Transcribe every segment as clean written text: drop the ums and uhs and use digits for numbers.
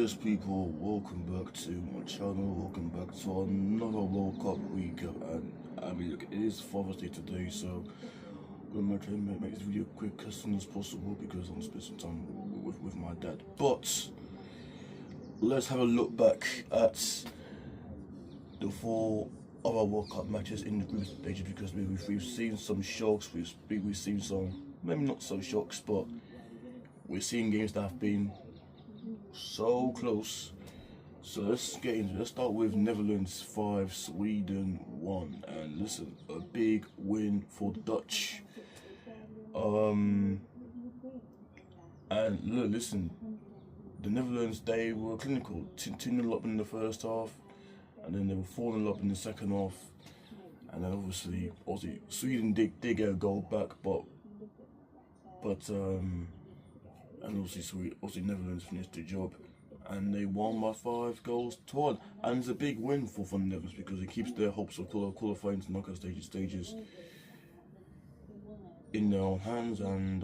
Yes, people, welcome back to my channel. Welcome back to another World Cup recap. And I mean, look, it is Father's Day today, so I'm going to try and make this video quick as soon as possible because I'm spending some time with my dad. But let's have a look back at the four other World Cup matches in the group stages because we've seen some shocks, we've seen some, maybe not so shocks, but we're seeing games that have been so close. So let's get into it. Let's start with Netherlands 5, Sweden 1. And listen, a big win for the Dutch. And look, listen, the Netherlands, they were clinical. 2-0 up in the first half, and then they were 4-0 up in the second half. And then obviously Sweden did get a goal back, and obviously Netherlands finished the job, and they won by 5-1, and it's a big win for the Netherlands because it keeps their hopes of qualifying to knockout stages in their own hands. And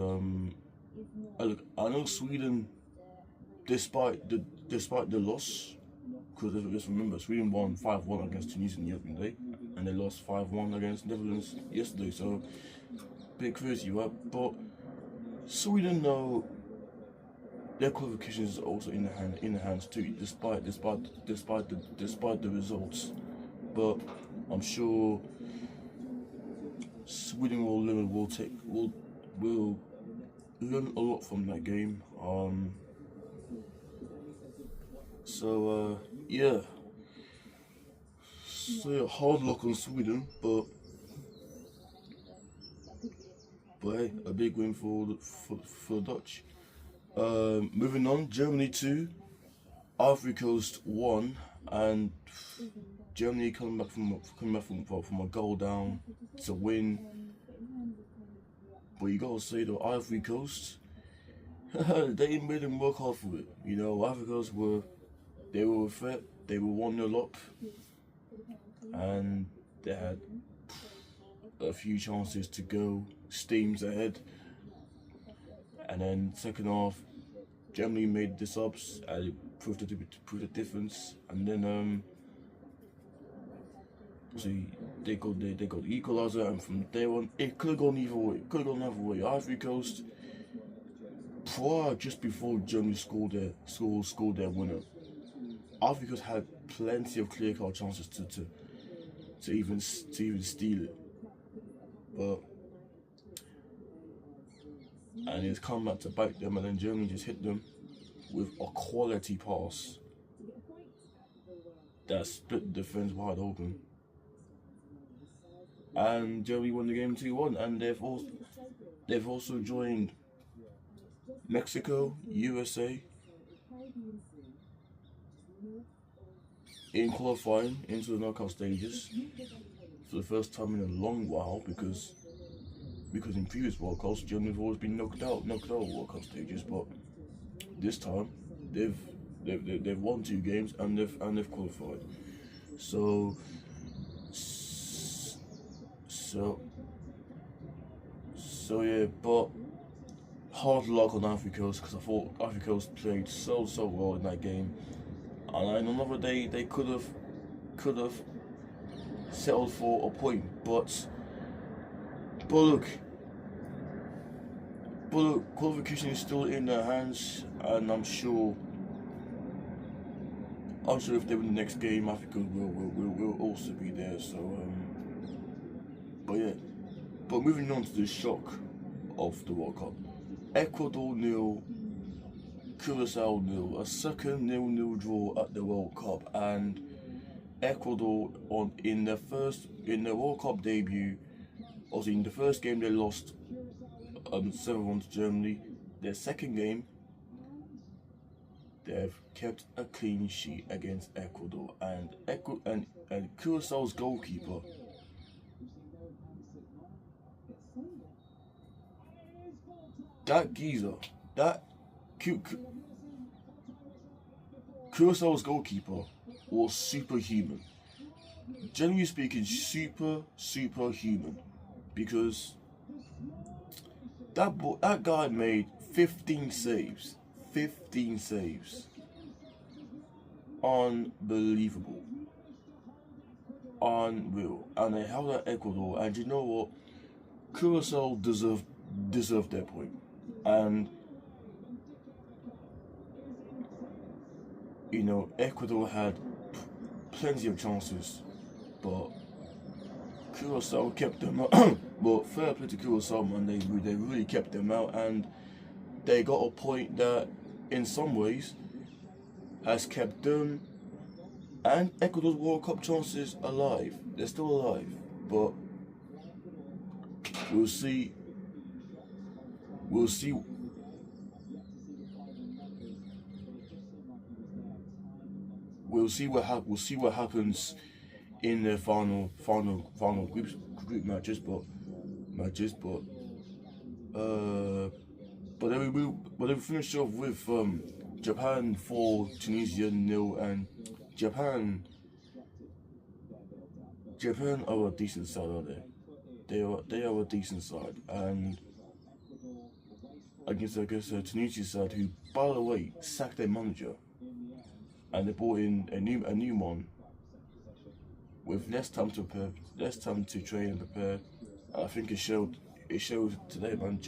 look, I know Sweden, despite the loss, because just remember Sweden won 5-1 against Tunisia the other day, and they lost 5-1 against Netherlands yesterday. So bit crazy, right? But Sweden know their qualifications are also in the hands too, despite the results. But I'm sure Sweden will learn a lot from that game. Yeah. So yeah, hard luck on Sweden, but hey, a big win for the Dutch. Moving on, Germany 2, Ivory Coast 1, and Germany coming back from a goal down to win. But you gotta say though, Ivory Coast, they made them work hard for it. You know, Ivory Coast were a threat. They were 1-0 up, and they had a few chances to go, steams ahead. And then second half, Germany made the subs and it proved the difference. And then they got the equaliser, and from there on it could have gone either way. Ivory Coast, just before Germany scored their winner, Ivory Coast had plenty of clear-cut chances to even steal it, and it's come back to bite them, and then Germany just hit them with a quality pass that split the defense wide open, and Germany won the game 2-1. And they've also joined Mexico, USA in qualifying into the knockout stages for the first time in a long while, because in previous World Cups, Germany have always been knocked out of World Cup stages, but this time they've won 2 games and they've qualified. So yeah, but hard luck on Ivory Coast, because I thought Ivory Coast played so well in that game, and another day they could have settled for a point, but look, qualification is still in their hands, and I'm sure if they win the next game, Africa will also be there. So but moving on to the shock of the World Cup: Ecuador 0, Curacao 0, a second 0-0 draw at the World Cup, and Ecuador in their World Cup debut. Also, in the first game they lost 7-1 to Germany. Their second game, they've kept a clean sheet against Ecuador, and Curaçao's goalkeeper, that geezer, Curaçao's goalkeeper was superhuman. Generally speaking, superhuman, because that guy made 15 saves. 15 saves. unbelievable, unreal, and they held out Ecuador. And you know what? Curacao deserved their point, and you know Ecuador had plenty of chances, but Curacao kept them out. But fair play to Curacao, man. They really kept them out, and they got a point that, in some ways, has kept them and Ecuador's World Cup chances alive. They're still alive, but we'll see. We'll see. We'll see what happens in their final group matches, but they finish off with Japan 4, Tunisia 0, and Japan are a decent side, aren't they? They are a decent side, and I guess Tunisia side, who, by the way, sacked their manager, and they brought in a new one with less time to prepare, less time to train and prepare. And I think it showed today, man.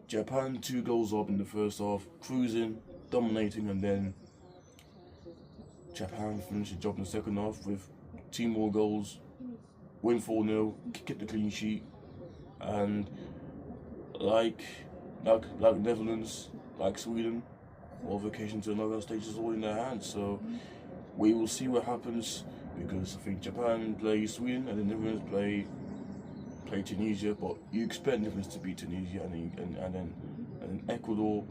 Japan 2 goals up in the first half, cruising, dominating, and then Japan finished the job in the second half with 2 more goals, win 4-0, keep the clean sheet, and like Netherlands, like Sweden, qualification to another stage is all in their hands. So we will see what happens, because I think Japan play Sweden and the Netherlands play Tunisia, but you expect Netherlands to beat Tunisia, and then Ecuador,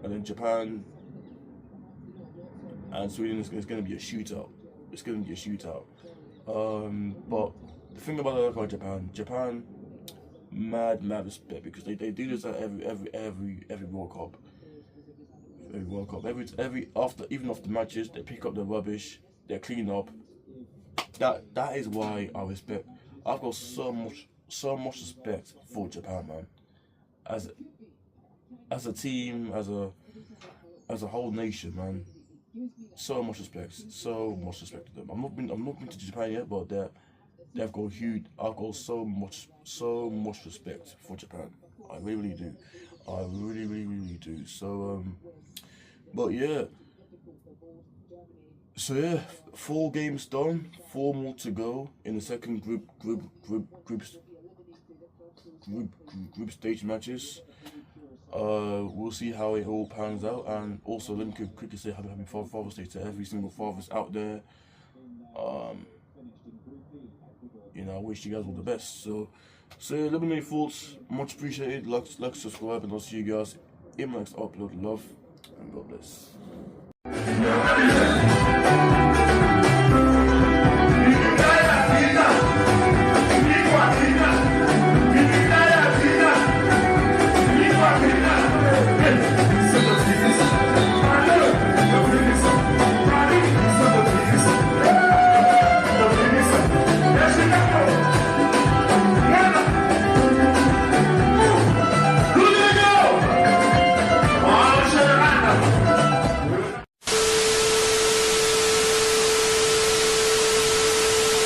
and then Japan and Sweden is going to be a shootout. It's going to be a shootout. But the thing about Japan, mad respect, because they do this at every World Cup. Every World Cup, even after matches, they pick up the rubbish, they clean up. That is why I respect. I've got so much respect for Japan, man. As a team, as a whole nation, man. So much respect to them. I'm not been to Japan yet, but they've got huge. I've got so much respect for Japan. I really do. I really do. So but yeah. So yeah, 4 games done, 4 more to go in the second group stage matches. We'll see how it all pans out, and also let me quickly say happy Father's Day to every single fathers out there. You know, I wish you guys all the best. So yeah, let me know your thoughts. Much appreciated. Like, subscribe, and I'll see you guys in my next upload. Love and God bless.